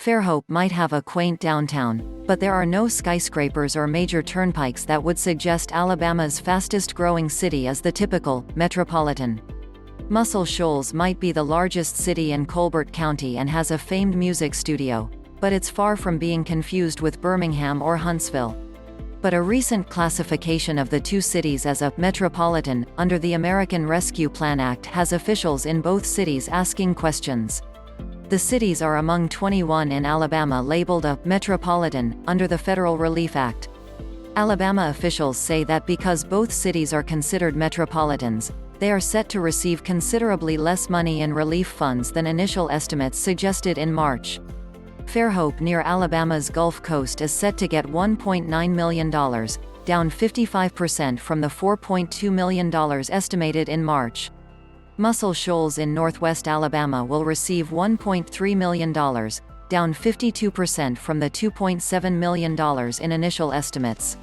Fairhope might have a quaint downtown, but there are no skyscrapers or major turnpikes that would suggest Alabama's fastest-growing city is the typical metropolitan. Muscle Shoals might be the largest city in Colbert County and has a famed music studio, but it's far from being confused with Birmingham or Huntsville. But a recent classification of the two cities as a metropolitan, under the American Rescue Plan Act, has officials in both cities asking questions. The cities are among 21 in Alabama labeled a metropolitan under the Federal Relief Act. Alabama officials say that because both cities are considered metropolitans, they are set to receive considerably less money in relief funds than initial estimates suggested in March. Fairhope near Alabama's Gulf Coast is set to get $1.9 million, down 55% from the $4.2 million estimated in March. Muscle Shoals in northwest Alabama will receive $1.3 million, down 52% from the $2.7 million in initial estimates.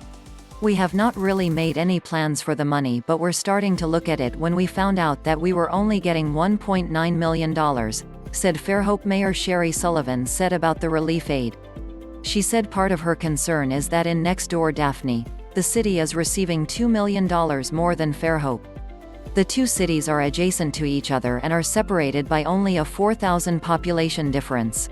"We have not really made any plans for the money, but we're starting to look at it when we found out that we were only getting $1.9 million, said Fairhope Mayor Sherry Sullivan said about the relief aid. She said part of her concern is that in next-door Daphne, the city is receiving $2 million more than Fairhope. The two cities are adjacent to each other and are separated by only a 4,000 population difference.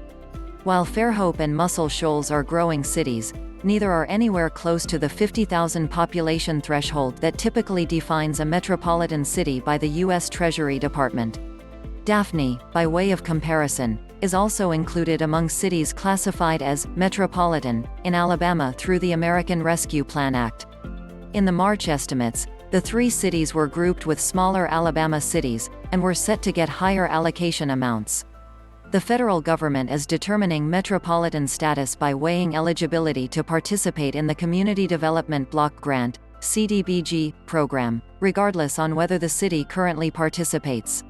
While Fairhope and Muscle Shoals are growing cities, neither are anywhere close to the 50,000 population threshold that typically defines a metropolitan city by the U.S. Treasury Department. Daphne, by way of comparison, is also included among cities classified as metropolitan in Alabama through the American Rescue Plan Act. In the March estimates, the three cities were grouped with smaller Alabama cities, and were set to get higher allocation amounts. The federal government is determining metropolitan status by weighing eligibility to participate in the Community Development Block Grant (CDBG) program, regardless on whether the city currently participates.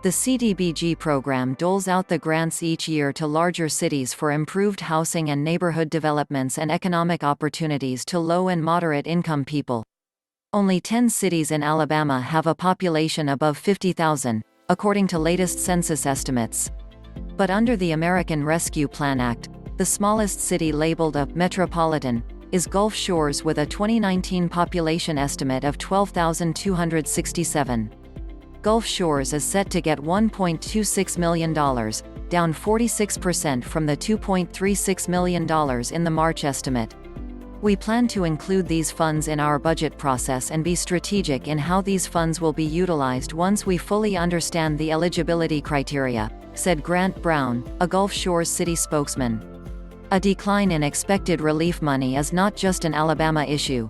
The CDBG program doles out the grants each year to larger cities for improved housing and neighborhood developments and economic opportunities to low and moderate income people. Only 10 cities in Alabama have a population above 50,000, according to latest census estimates. But under the American Rescue Plan Act, the smallest city labeled a metropolitan is Gulf Shores with a 2019 population estimate of 12,267. Gulf Shores is set to get $1.26 million, down 46% from the $2.36 million in the March estimate. "We plan to include these funds in our budget process and be strategic in how these funds will be utilized once we fully understand the eligibility criteria," said Grant Brown, a Gulf Shores city spokesman. A decline in expected relief money is not just an Alabama issue.